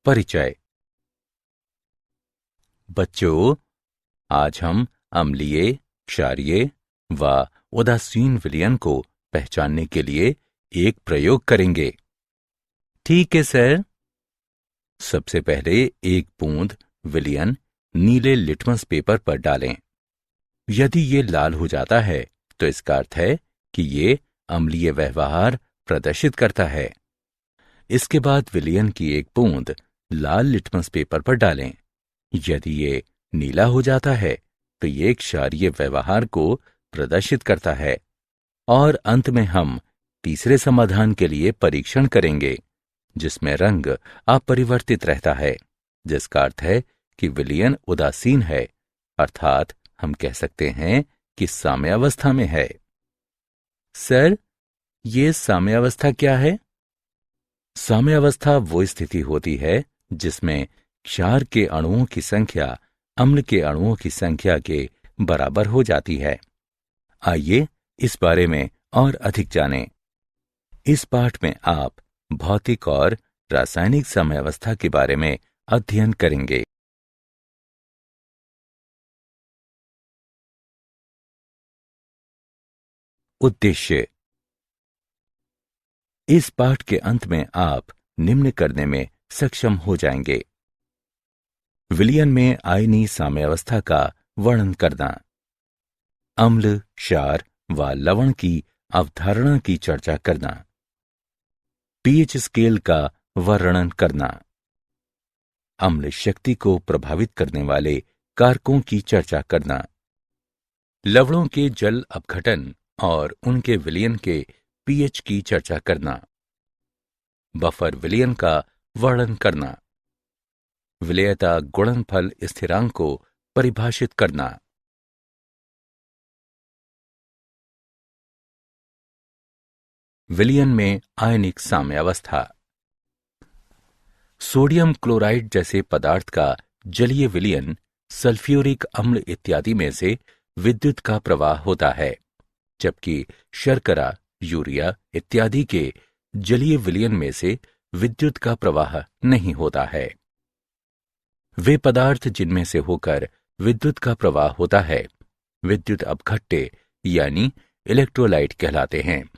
परिचय। बच्चों, आज हम अम्लीय, क्षारीय व उदासीन विलयन को पहचानने के लिए एक प्रयोग करेंगे। ठीक है सर। सबसे पहले एक बूंद विलयन नीले लिटमस पेपर पर डालें। यदि ये लाल हो जाता है तो इसका अर्थ है कि ये अम्लीय व्यवहार प्रदर्शित करता है। इसके बाद विलयन की एक बूंद लाल लिटमस पेपर पर डालें। यदि ये नीला हो जाता है तो ये क्षारीय व्यवहार को प्रदर्शित करता है। और अंत में हम तीसरे समाधान के लिए परीक्षण करेंगे, जिसमें रंग अपरिवर्तित रहता है, जिसका अर्थ है कि विलयन उदासीन है, अर्थात हम कह सकते हैं कि साम्यावस्था में है। सर, ये साम्यावस्था क्या है? साम्यावस्था वो स्थिति होती है जिसमें क्षार के अणुओं की संख्या अम्ल के अणुओं की संख्या के बराबर हो जाती है। आइए इस बारे में और अधिक जानें। इस पाठ में आप भौतिक और रासायनिक साम्यावस्था के बारे में अध्ययन करेंगे। उद्देश्य। इस पाठ के अंत में आप निम्न करने में सक्षम हो जाएंगे। विलयन में आयनीय साम्यावस्था का वर्णन करना, अम्ल, क्षार व लवण की अवधारणा की चर्चा करना, पीएच स्केल का वर्णन करना, अम्ल शक्ति को प्रभावित करने वाले कारकों की चर्चा करना, लवणों के जल अपघटन और उनके विलयन के पीएच की चर्चा करना, बफर विलयन का वर्णन करना, विलेयता गुणनफल स्थिरांक को परिभाषित करना। विलयन में आयनिक साम्यावस्था। सोडियम क्लोराइड जैसे पदार्थ का जलीय विलयन सल्फ्यूरिक अम्ल इत्यादि में से विद्युत का प्रवाह होता है, जबकि शर्करा, यूरिया इत्यादि के जलीय विलयन में से विद्युत का प्रवाह नहीं होता है। वे पदार्थ जिनमें से होकर विद्युत का प्रवाह होता है विद्युत अपघट्य यानी इलेक्ट्रोलाइट कहलाते हैं,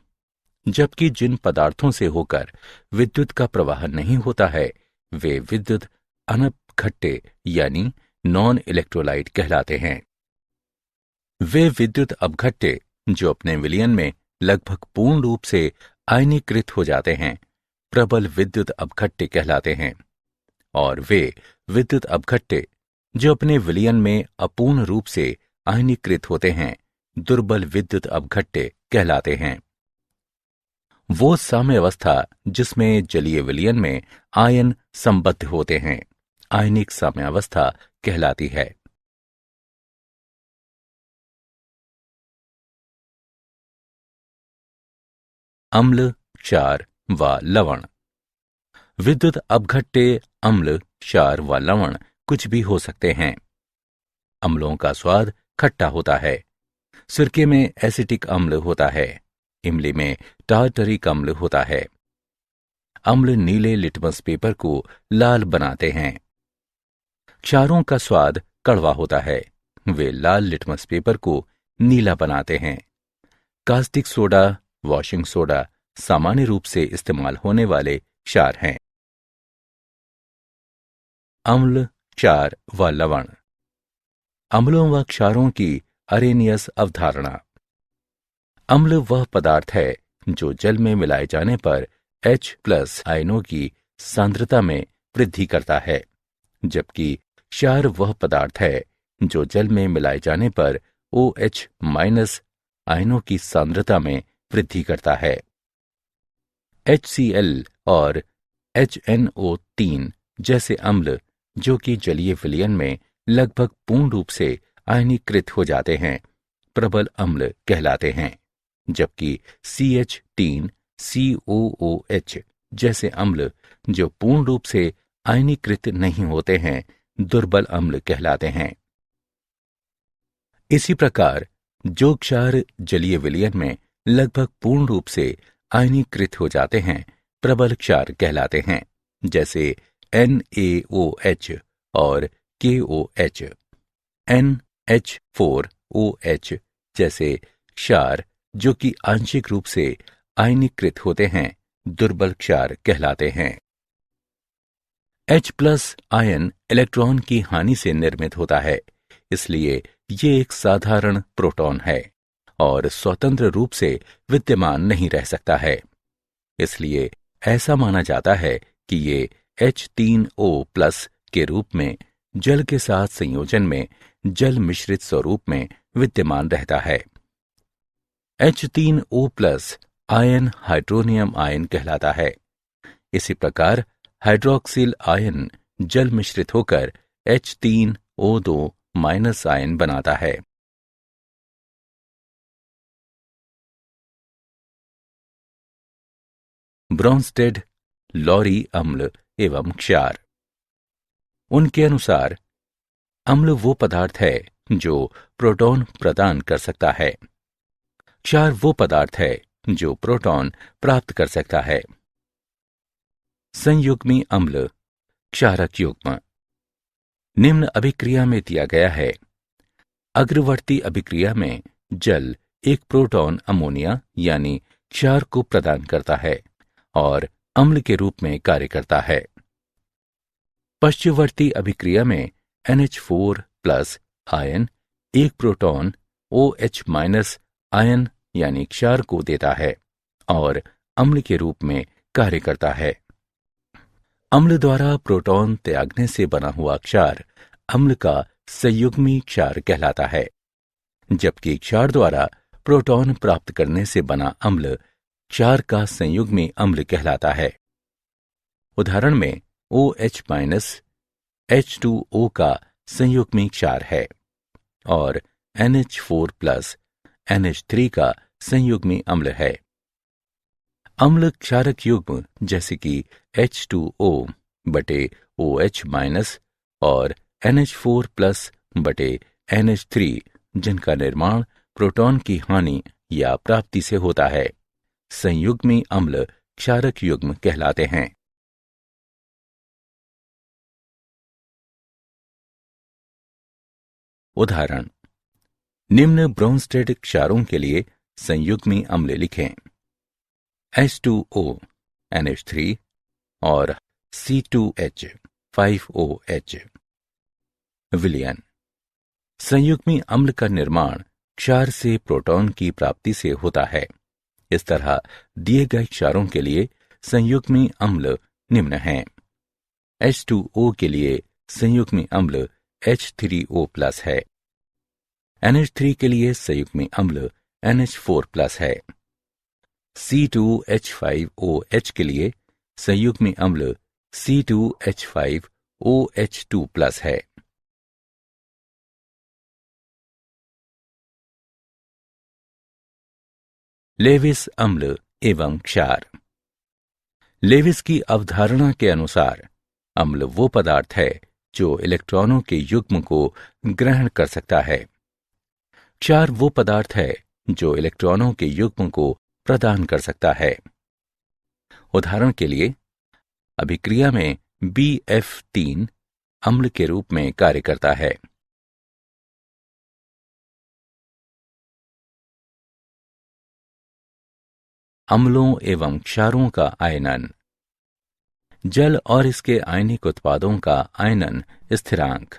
जबकि जिन पदार्थों से होकर विद्युत का प्रवाह नहीं होता है वे विद्युत अनपघट्य यानी नॉन इलेक्ट्रोलाइट कहलाते हैं। वे विद्युत अपघट्य जो अपने विलयन में लगभग पूर्ण रूप से आयनीकृत हो जाते हैं प्रबल विद्युत अपघट्य कहलाते हैं, और वे विद्युत अपघट्य जो अपने विलयन में अपूर्ण रूप से आयनीकृत होते हैं दुर्बल विद्युत अपघट्य कहलाते हैं। वो साम्यावस्था जिसमें जलीय विलयन में आयन संबद्ध होते हैं आयनिक साम्यावस्था कहलाती है। अम्ल, क्षार व लवण। विद्युत अपघट्य अम्ल, क्षार व लवण कुछ भी हो सकते हैं। अम्लों का स्वाद खट्टा होता है। सिरके में एसिटिक अम्ल होता है। इमली में टार्टरिक अम्ल होता है। अम्ल नीले लिटमस पेपर को लाल बनाते हैं। क्षारों का स्वाद कड़वा होता है। वे लाल लिटमस पेपर को नीला बनाते हैं। कास्टिक सोडा, वॉशिंग सोडा सामान्य रूप से इस्तेमाल होने वाले क्षार हैं। अम्ल, क्षार व लवण। अम्लों व क्षारों की अरेनियस अवधारणा। अम्ल वह पदार्थ है जो जल में मिलाए जाने पर H+ आयनों की सांद्रता में वृद्धि करता है, जबकि क्षार वह पदार्थ है जो जल में मिलाए जाने पर OH- आयनों की सांद्रता में वृद्धि करता है। HCl और HNO3 जैसे अम्ल जो कि जलीय विलयन में लगभग पूर्ण रूप से आयनीकृत हो जाते हैं प्रबल अम्ल कहलाते हैं, जबकि CH3, COOH जैसे अम्ल जो पूर्ण रूप से आयनीकृत नहीं होते हैं दुर्बल अम्ल कहलाते हैं। इसी प्रकार जो क्षार जलीय विलयन में लगभग पूर्ण रूप से आयनीकृत हो जाते हैं प्रबल क्षार कहलाते हैं, जैसे NaOH और KOH। NH4OH जैसे क्षार जो कि आंशिक रूप से आयनीकृत होते हैं दुर्बल क्षार कहलाते हैं। H+ आयन इलेक्ट्रॉन की हानि से निर्मित होता है, इसलिए ये एक साधारण प्रोटॉन है और स्वतंत्र रूप से विद्यमान नहीं रह सकता है। इसलिए ऐसा माना जाता है कि ये H3O+ के रूप में जल के साथ संयोजन में जल मिश्रित स्वरूप में विद्यमान रहता है। H3O+ आयन हाइड्रोनियम आयन कहलाता है। इसी प्रकार हाइड्रोक्सिल आयन जल मिश्रित होकर H3O2- आयन बनाता है। ब्रोंस्टेड, लॉरी अम्ल एवं क्षार। उनके अनुसार अम्ल वो पदार्थ है जो प्रोटॉन प्रदान कर सकता है। क्षार वो पदार्थ है जो प्रोटॉन प्राप्त कर सकता है। संयुग्मी अम्ल, क्षारक युग्म निम्न अभिक्रिया में दिया गया है। अग्रवर्ती अभिक्रिया में जल एक प्रोटॉन अमोनिया यानी क्षार को प्रदान करता है और अम्ल के रूप में कार्य करता है। पश्चिमवर्ती अभिक्रिया में NH4+ आयन एक प्रोटॉन OH- आयन यानी क्षार को देता है और अम्ल के रूप में कार्य करता है। अम्ल द्वारा प्रोटॉन त्यागने से बना हुआ क्षार अम्ल का संयुग्मी क्षार कहलाता है, जबकि क्षार द्वारा प्रोटॉन प्राप्त करने से बना अम्ल क्षार का संयुग्मी अम्ल कहलाता है। उदाहरण में OH- H2O का संयुग्मी क्षार है और NH4+ NH3 का संयुग्मी अम्ल है। अम्ल क्षारक युग्म जैसे कि H2O/OH- और NH4+/NH3 जिनका निर्माण प्रोटॉन की हानि या प्राप्ति से होता है, संयुग्मी अम्ल क्षारक युग्म कहलाते हैं। उदाहरण निम्न ब्रोंस्टेड क्षारों के लिए संयुग्मी अम्ल लिखें। H2O NH3 और C2H 5OH। विलयन संयुग्मी अम्ल का निर्माण क्षार से प्रोटॉन की प्राप्ति से होता है। इस तरह दिए गए क्षारों के लिए संयुग्मी अम्ल निम्न हैं। H2O के लिए संयुग्मी अम्ल H3O+ है। NH3 के लिए संयुग्मी अम्ल NH4+ है। C2H5OH के लिए संयुग्मी अम्ल C2H5OH2+ है। लेविस अम्ल एवं क्षार। लेविस की अवधारणा के अनुसार अम्ल वो पदार्थ है जो इलेक्ट्रॉनों के युग्म को ग्रहण कर सकता है। क्षार वो पदार्थ है जो इलेक्ट्रॉनों के युग्म को प्रदान कर सकता है। उदाहरण के लिए अभिक्रिया में BF3 अम्ल के रूप में कार्य करता है। अम्लों एवं क्षारों का आयनन। जल और इसके आयनिक उत्पादों का आयनन स्थिरांक।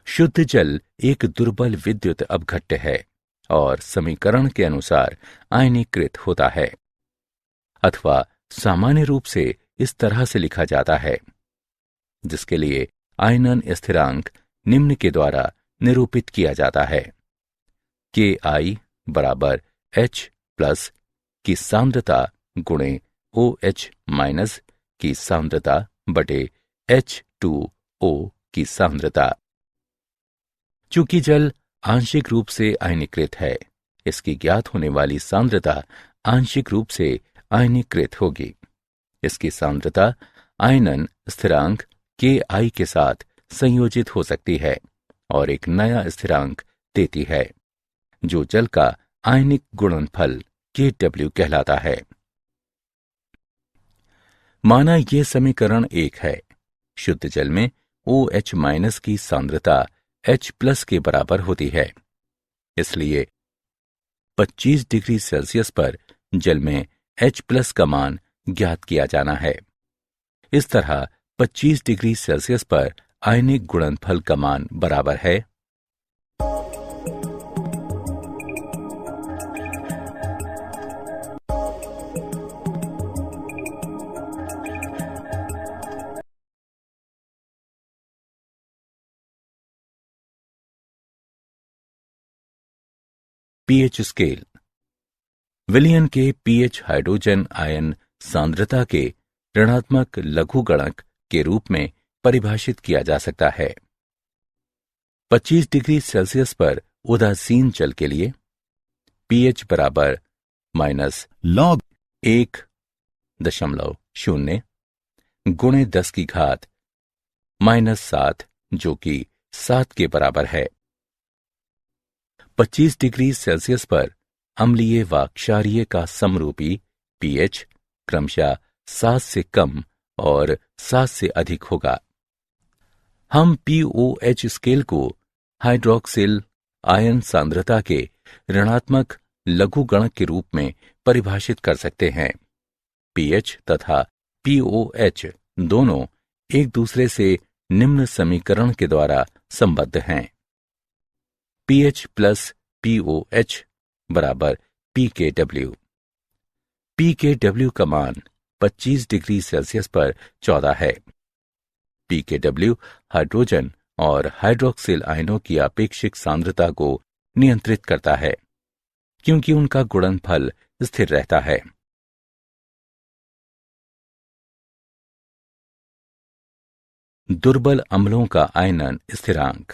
शुद्ध जल एक दुर्बल विद्युत अपघट्य है और समीकरण के अनुसार आयनीकृत होता है, अथवा सामान्य रूप से इस तरह से लिखा जाता है, जिसके लिए आयनन स्थिरांक निम्न के द्वारा निरूपित किया जाता है। Ki बराबर H+ की सांद्रता गुणे OH- की सांद्रता बटे H2O की सांद्रता। चूंकि जल आंशिक रूप से आयनीकृत है, इसकी ज्ञात होने वाली सांद्रता आंशिक रूप से आयनीकृत होगी। इसकी सांद्रता आयनन स्थिरांक Ki के साथ संयोजित हो सकती है और एक नया स्थिरांक देती है, जो जल का आयनिक गुणनफल Kw कहलाता है। माना ये समीकरण 1 है शुद्ध जल में OH- की सांद्रता H+ के बराबर होती है। इसलिए 25 डिग्री सेल्सियस पर जल में H+ का मान ज्ञात किया जाना है। इस तरह 25 डिग्री सेल्सियस पर आयनिक गुणनफल का मान बराबर है pH स्केल। विलयन के pH हाइड्रोजन आयन सांद्रता के ऋणात्मक लघुगणक के रूप में परिभाषित किया जा सकता है। 25 डिग्री सेल्सियस पर उदासीन जल के लिए pH बराबर -log 1.0 गुणे 10 की घात -7 जो कि 7 के बराबर है। 25 डिग्री सेल्सियस पर अम्लीय व क्षारीय का समरूपी pH क्रमशः 7 से कम और 7 से अधिक होगा। हम pOH स्केल को हाइड्रोक्सिल आयन सांद्रता के ऋणात्मक लघुगणक के रूप में परिभाषित कर सकते हैं। pH तथा pOH दोनों एक दूसरे से निम्न समीकरण के द्वारा संबद्ध हैं। pH प्लस pOH बराबर pKw। pKw का मान 25 डिग्री सेल्सियस पर 14 है। pKw हाइड्रोजन और हाइड्रोक्सिल आयनों की आपेक्षिक सांद्रता को नियंत्रित करता है क्योंकि उनका गुणनफल स्थिर रहता है। दुर्बल अम्लों का आयनन स्थिरांक।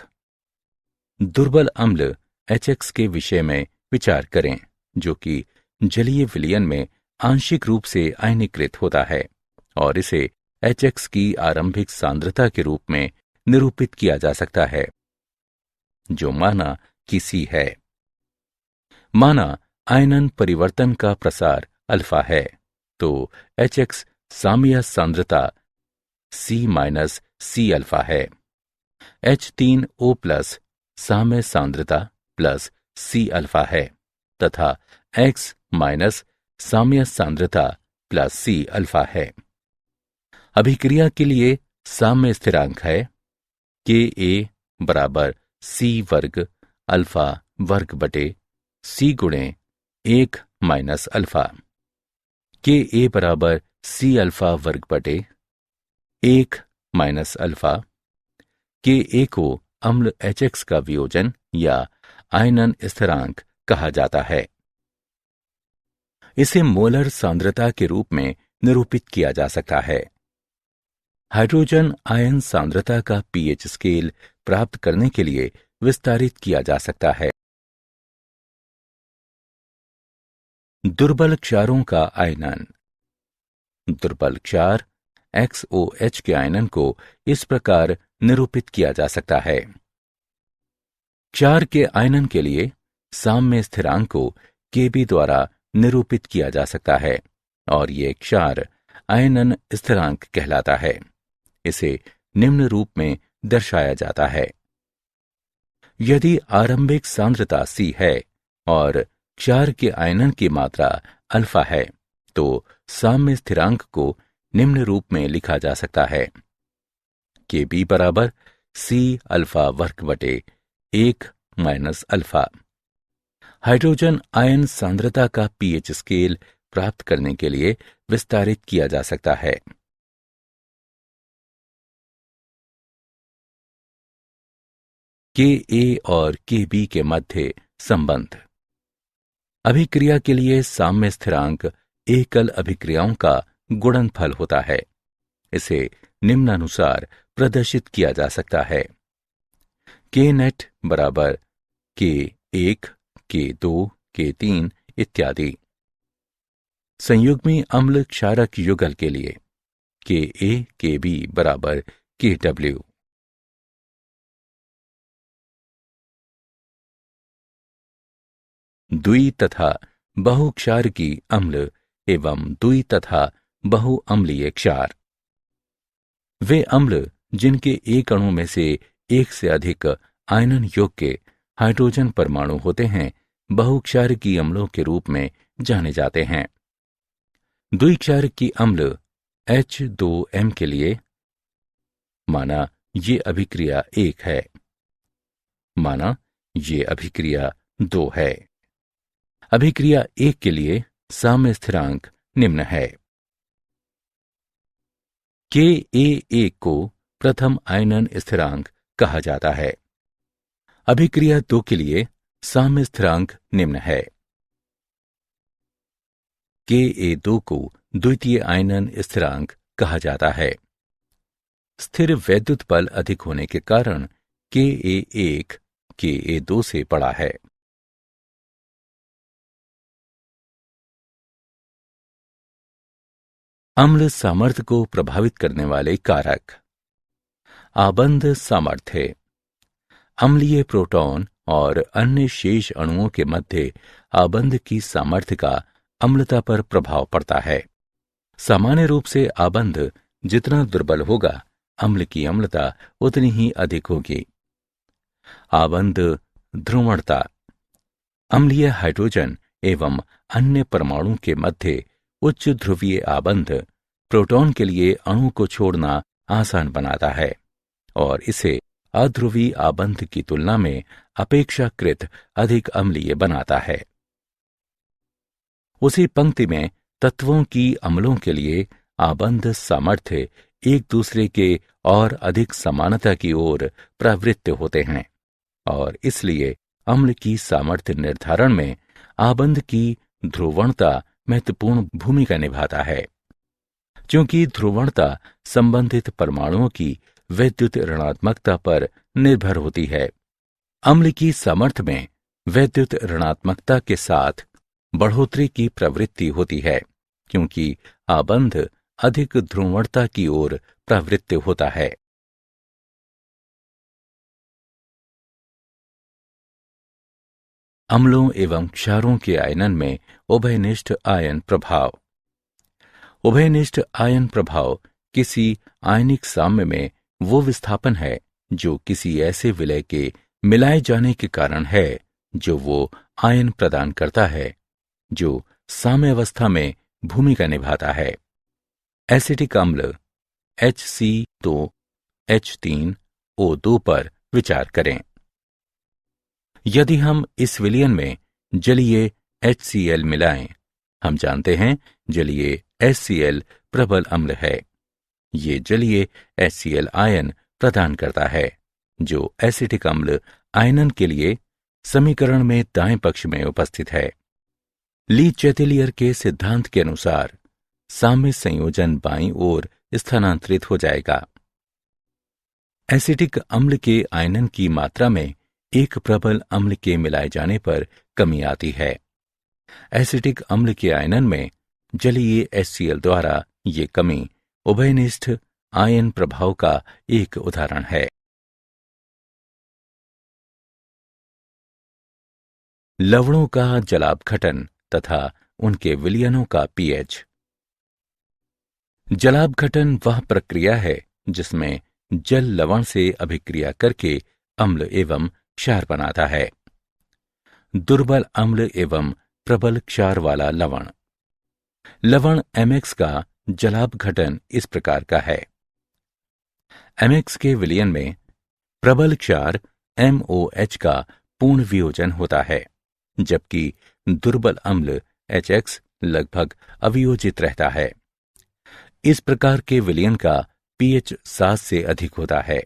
दुर्बल अम्ल HX के विषय में विचार करें जो कि जलीय विलयन में आंशिक रूप से आयनीकृत होता है और इसे HX की आरंभिक सांद्रता के रूप में निरूपित किया जा सकता है जो माना कि C है। माना आयनन परिवर्तन का प्रसार अल्फा है तो HX साम्य सांद्रता C- अल्फा है। H3O+ साम्य सांद्रता प्लस C अल्फा है तथा X- साम्य सांद्रता प्लस C अल्फा है। अभिक्रिया के लिए साम्य स्थिरांक है Ka बराबर C वर्ग अल्फा वर्ग बटे C गुणे 1 - अल्फा। Ka बराबर C अल्फा वर्ग बटे 1 - अल्फा। Ka को अम्ल HX का वियोजन या आयनन स्थिरांक कहा जाता है। इसे मोलर सांद्रता के रूप में निरूपित किया जा सकता है। हाइड्रोजन आयन सांद्रता का pH स्केल प्राप्त करने के लिए विस्तारित किया जा सकता है। दुर्बल क्षारों का आयनन। दुर्बल क्षार XOH के आयनन को इस प्रकार निरूपित किया जा सकता है। क्षार के आयनन के लिए साम्य स्थिरांक को Kb द्वारा निरूपित किया जा सकता है और ये क्षार आयनन स्थिरांक कहलाता है। इसे निम्न रूप में दर्शाया जाता है। यदि आरंभिक सांद्रता C है और क्षार के आयनन की मात्रा अल्फा है तो साम्य स्थिरांक को निम्न रूप में लिखा जा सकता है Kb बराबर C अल्फा वर्ग बटे 1 - अल्फा। हाइड्रोजन आयन सांद्रता का pH स्केल प्राप्त करने के लिए विस्तारित किया जा सकता है। Ka और Kb के मध्य संबंध। अभिक्रिया के लिए साम्य स्थिरांक एकल अभिक्रियाओं का गुणनफल होता है। इसे निम्नानुसार प्रदर्शित किया जा सकता है। Knet बराबर K1 K2 K3 इत्यादि। संयुग्मी अम्ल क्षारक युगल के लिए Ka Kb बराबर Kw। द्वि तथा बहुक्षार की अम्ल एवं द्वि तथा बहुअम्लीय क्षार। वे अम्ल जिनके एक अणु में से एक से अधिक आयनन योग के हाइड्रोजन परमाणु होते हैं, बहुक्षारकीय अम्लों के रूप में जाने जाते हैं। द्विक्षारकीय अम्ल H2M के लिए माना ये अभिक्रिया 1 है, माना ये अभिक्रिया 2 है। अभिक्रिया 1 के लिए साम्य स्थिरांक निम्न है। Ka1 को प्रथम आयनन स्थिरांक कहा जाता है। अभिक्रिया 2 के लिए साम्य स्थिरांक निम्न है। Ka2 को द्वितीय आयनन स्थिरांक कहा जाता है। स्थिर वैद्युत बल अधिक होने के कारण Ka1 Ka2 से बड़ा है। अम्ल सामर्थ्य को प्रभावित करने वाले कारक। आबंध सामर्थ्य। अम्लीय प्रोटॉन और अन्य शेष अणुओं के मध्य आबंध की सामर्थ्य का अम्लता पर प्रभाव पड़ता है। सामान्य रूप से आबंध जितना दुर्बल होगा, अम्ल की अम्लता उतनी ही अधिक होगी। आबंध ध्रुवणता। अम्लीय हाइड्रोजन एवं अन्य परमाणु के मध्य उच्च ध्रुवीय आबंध प्रोटॉन के लिए अणु को छोड़ना आसान बनाता है और इसे अध्रुवीय आबंध की तुलना में अपेक्षाकृत अधिक अम्लीय बनाता है। उसी पंक्ति में तत्वों की अम्लों के लिए आबंध सामर्थ्य एक दूसरे के और अधिक समानता की ओर प्रवृत्त होते हैं और इसलिए अम्ल की सामर्थ्य निर्धारण में आबंध की ध्रुवणता महत्वपूर्ण भूमिका निभाता है। क्योंकि ध्रुवणता संबंधित परमाणुओं की वैद्युत ऋणात्मकता पर निर्भर होती है, अम्ल की सामर्थ्य में वैद्युत ऋणात्मकता के साथ बढ़ोतरी की प्रवृत्ति होती है, क्योंकि आबंध अधिक ध्रुवणता की ओर प्रवृत्त होता है। अम्लों एवं क्षारों के आयनन में उभयनिष्ठ आयन प्रभाव। उभयनिष्ठ आयन प्रभाव किसी आयनिक साम्य में वो विस्थापन है जो किसी ऐसे विलय के मिलाए जाने के कारण है जो वो आयन प्रदान करता है जो साम्यावस्था में भूमिका निभाता है। एसिटिक अम्ल HC2H3O2 पर विचार करें। यदि हम इस विलयन में जलीय HCl मिलाएं, हम जानते हैं जलीय HCl प्रबल अम्ल है। ये जलीय HCl आयन प्रदान करता है जो एसिटिक अम्ल आयनन के लिए समीकरण में दाएं पक्ष में उपस्थित है। ली चैटेलियर के सिद्धांत के अनुसार साम्य संयोजन बाईं ओर स्थानांतरित हो जाएगा। एसिटिक अम्ल के आयनन की मात्रा में एक प्रबल अम्ल के मिलाए जाने पर कमी आती है। एसिटिक अम्ल के आयनन में जलीय HCl द्वारा ये कमी उभयनिष्ठ आयन प्रभाव का एक उदाहरण है। लवणों का जलापघटन तथा उनके विलयनों का pH। जलापघटन वह प्रक्रिया है जिसमें जल लवण से अभिक्रिया करके अम्ल एवं क्षार बनाता है। दुर्बल अम्ल एवं प्रबल क्षार वाला लवण। लवण MX का जलापघटन इस प्रकार का है। MX के विलयन में प्रबल क्षार MOH का पूर्ण वियोजन होता है, जबकि दुर्बल अम्ल HX लगभग अवियोजित रहता है। इस प्रकार के विलयन का pH 7 से अधिक होता है।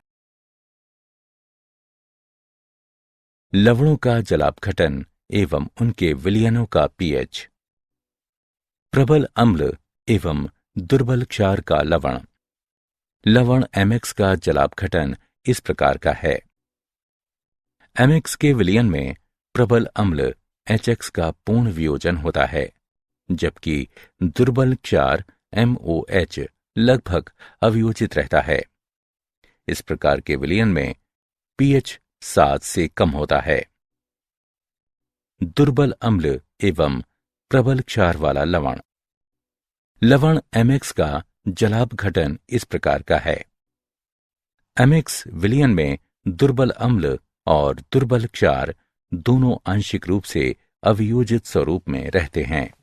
लवणों का जलापघटन एवं उनके विलयनों का pH। प्रबल अम्ल एवं दुर्बल क्षार का लवण। लवण MX का जलापघटन इस प्रकार का है। MX के विलयन में प्रबल अम्ल HX का पूर्ण वियोजन होता है, जबकि दुर्बल क्षार MOH लगभग अवियोजित रहता है। इस प्रकार के विलयन में pH 7 से कम होता है। दुर्बल अम्ल एवं प्रबल क्षार वाला लवण। लवण MX का जलापघटन इस प्रकार का है। एमिक्स विलयन में दुर्बल अम्ल और दुर्बल क्षार दोनों आंशिक रूप से अवियोजित स्वरूप में रहते हैं।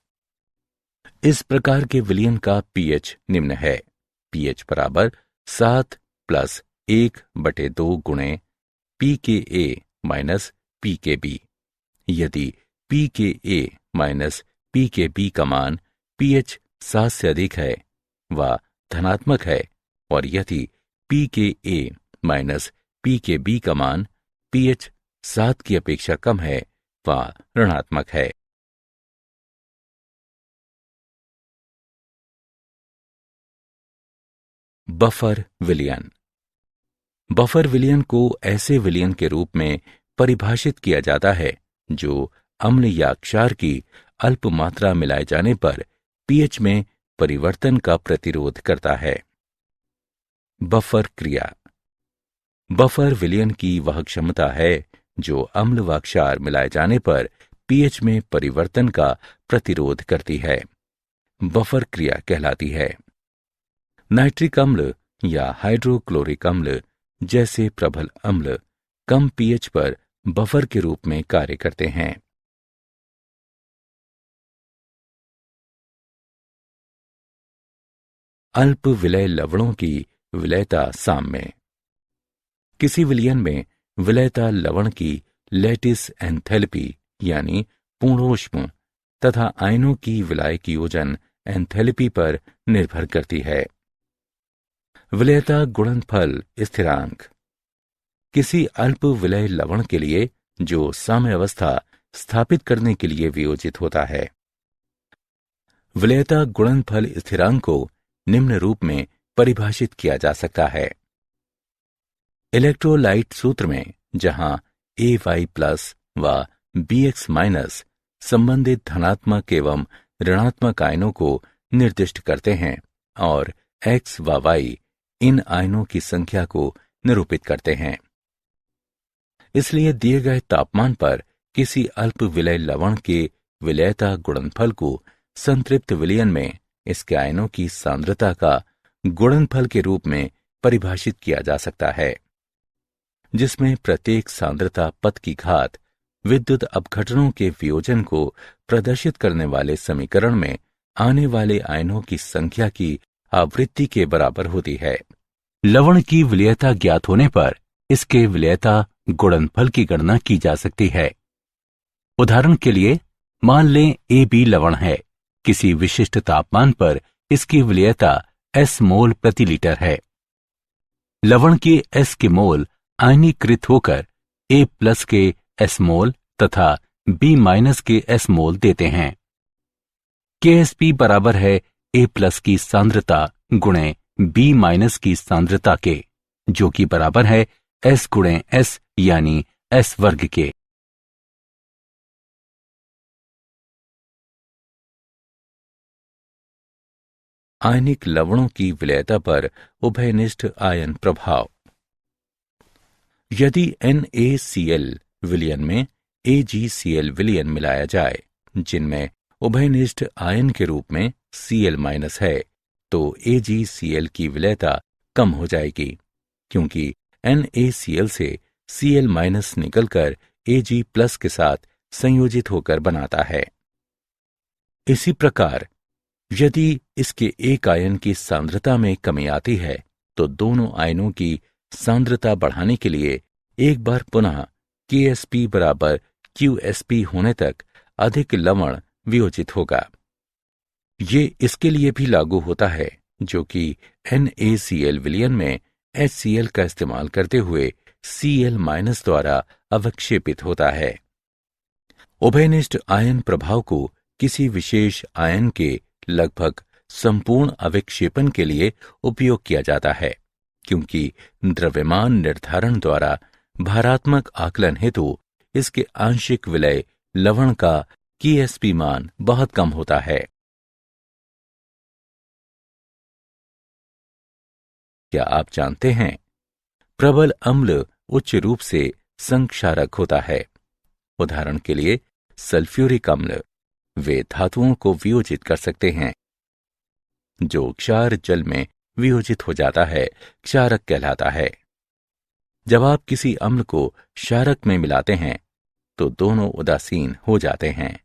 इस प्रकार के विलयन का पीएच निम्न है। पीएच बराबर 7 + 1/2 गुणे pKa माइनस pKb। यदि pKa माइनस pKb का मान pH 7 से अधिक है व धनात्मक है, और यदि pKa माइनस pKb का मान pH 7 की अपेक्षा कम है व ऋणात्मक है। बफर विलयन। बफर विलयन को ऐसे विलयन के रूप में परिभाषित किया जाता है जो अम्ल या क्षार की अल्प मात्रा मिलाए जाने पर पीएच में परिवर्तन का प्रतिरोध करता है। बफर क्रिया। बफर विलयन की वह क्षमता है जो अम्ल व क्षार मिलाए जाने पर पीएच में परिवर्तन का प्रतिरोध करती है। बफर क्रिया कहलाती है। नाइट्रिक अम्ल या हाइड्रोक्लोरिक अम्ल जैसे प्रबल अम्ल कम पीएच पर बफर के रूप में कार्य करते हैं। अल्प विलय लवणों की विलयता साम्य। किसी विलयन में विलयता लवण की लैटिस एंथैल्पी यानी पूर्णोष्म तथा आयनों की विलायक योजन एंथैल्पी पर निर्भर करती है। विलयता गुणनफल स्थिरांक। किसी अल्प विलय लवण के लिए जो साम्यावस्था स्थापित करने के लिए वियोजित होता है। विलयता गुणनफल स्थिरांक को निम्न रूप में परिभाषित किया जा सकता है। इलेक्ट्रोलाइट सूत्र में जहां Ay+ व Bx- संबंधित धनात्मक एवं ऋणात्मक आयनों को निर्दिष्ट करते हैं और X व Y इन आयनों की संख्या को निरूपित करते हैं। इसलिए दिए गए तापमान पर किसी अल्प विलय लवण के विलयता गुणनफल को संतृप्त विलयन में इसके आयनों की सांद्रता का गुणनफल के रूप में परिभाषित किया जा सकता है, जिसमें प्रत्येक सांद्रता पद की घात विद्युत अपघटनों के वियोजन को प्रदर्शित करने वाले समीकरण में आने वाले आयनों की संख्या की आवृत्ति के बराबर होती है। लवण की विलयता ज्ञात होने पर इसके विलयता गुणनफल की गणना की जा सकती है। उदाहरण के लिए मान लें AB लवण है। किसी विशिष्ट तापमान पर इसकी विलयता S मोल प्रति लीटर है। लवण के S के मोल आयनीकृत होकर A+ के S मोल तथा B- के S मोल देते हैं। KSP बराबर है A+ की सांद्रता गुणे B- की सांद्रता के, जो कि बराबर है S गुणे S यानी S वर्ग के। आयनिक लवणों की विलयता पर उभयनिष्ठ आयन प्रभाव। यदि NaCl विलयन में AgCl विलयन मिलाया जाए जिनमें उभयनिष्ठ आयन के रूप में Cl- है, तो AgCl की विलयता कम हो जाएगी, क्योंकि NaCl से Cl- निकलकर Ag+ के साथ संयोजित होकर बनाता है। इसी प्रकार यदि इसके एक आयन की सांद्रता में कमी आती है तो दोनों आयनों की सांद्रता बढ़ाने के लिए एक बार पुनः KSP बराबर QSP होने तक अधिक लवण वियोजित होगा। ये इसके लिए भी लागू होता है जो कि NaCl विलयन में HCl का इस्तेमाल करते हुए Cl- द्वारा अवक्षेपित होता है। उभयनिष्ठ आयन प्रभाव को किसी विशेष आयन के लगभग संपूर्ण अविक्षेपन के लिए उपयोग किया जाता है, क्योंकि द्रव्यमान निर्धारण द्वारा भारात्मक आकलन हेतु इसके आंशिक विलय लवण का KSP मान बहुत कम होता है। क्या आप जानते हैं, प्रबल अम्ल उच्च रूप से संक्षारक होता है। उदाहरण के लिए सल्फ्यूरिक अम्ल वे धातुओं को वियोजित कर सकते हैं। जो क्षार जल में वियोजित हो जाता है क्षारक कहलाता है। जब आप किसी अम्ल को क्षारक में मिलाते हैं तो दोनों उदासीन हो जाते हैं।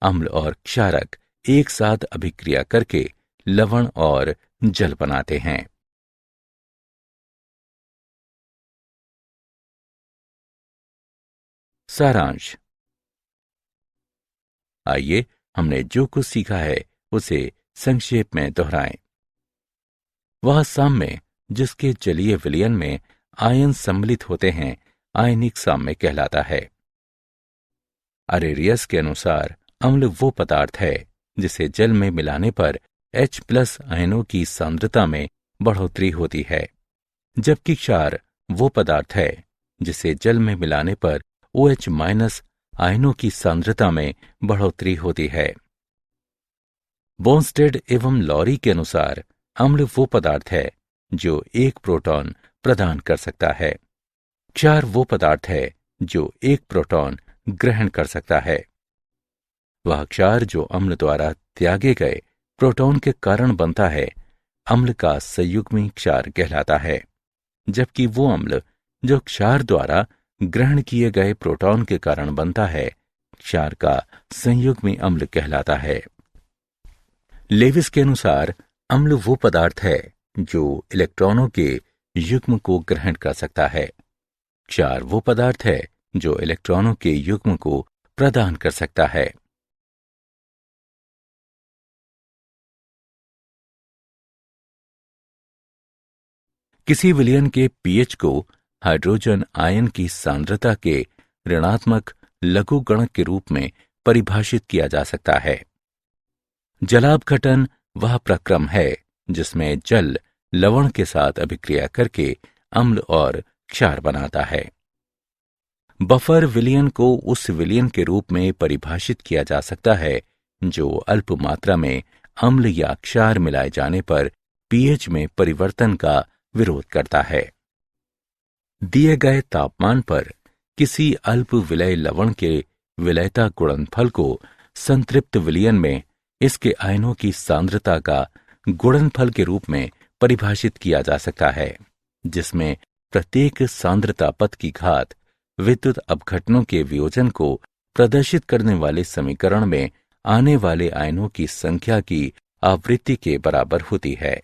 अम्ल और क्षारक एक साथ अभिक्रिया करके लवण और जल बनाते हैं। सारांश। आइए हमने जो कुछ सीखा है उसे संक्षेप में दोहराएं। वह साम्य जिसके जलीय विलयन में आयन सम्मिलित होते हैं आयनिक साम्य कहलाता है। अरेरियस के अनुसार अम्ल वो पदार्थ है जिसे जल में मिलाने पर H+ आयनों की सांद्रता में बढ़ोतरी होती है, जबकि क्षार वो पदार्थ है जिसे जल में मिलाने पर OH- आयनों की सांद्रता में बढ़ोतरी होती है। बोन्स्टेड एवं लॉरी के अनुसार अम्ल वो पदार्थ है जो एक प्रोटॉन प्रदान कर सकता है। क्षार वो पदार्थ है जो एक प्रोटॉन ग्रहण कर सकता है। वह क्षार जो अम्ल द्वारा त्यागे गए प्रोटॉन के कारण बनता है अम्ल का संयुग्मी क्षार कहलाता है, जबकि वो अम्ल जो क्षार द्वारा ग्रहण किए गए प्रोटॉन के कारण बनता है क्षार का संयुग्मी अम्ल कहलाता है। लेविस के अनुसार अम्ल वो पदार्थ है जो इलेक्ट्रॉनों के युग्म को ग्रहण कर सकता है। क्षार वो पदार्थ है जो इलेक्ट्रॉनों के युग्म को प्रदान कर सकता है। किसी विलयन के pH को हाइड्रोजन आयन की सांद्रता के ऋणात्मक लघुगणक के रूप में परिभाषित किया जा सकता है। जलापघटन वह प्रक्रम है जिसमें जल लवण के साथ अभिक्रिया करके अम्ल और क्षार बनाता है। बफर विलयन को उस विलयन के रूप में परिभाषित किया जा सकता है जो अल्प मात्रा में अम्ल या क्षार मिलाए जाने पर pH में परिवर्तन का विरोध करता है। दिए गए तापमान पर किसी अल्प विलय लवण के विलयता गुणनफल को संतृप्त विलयन में इसके आयनों की सांद्रता का गुणनफल के रूप में परिभाषित किया जा सकता है, जिसमें प्रत्येक सांद्रता पद की घात विद्युत अपघटनों के वियोजन को प्रदर्शित करने वाले समीकरण में आने वाले आयनों की संख्या की आवृत्ति के बराबर होती है।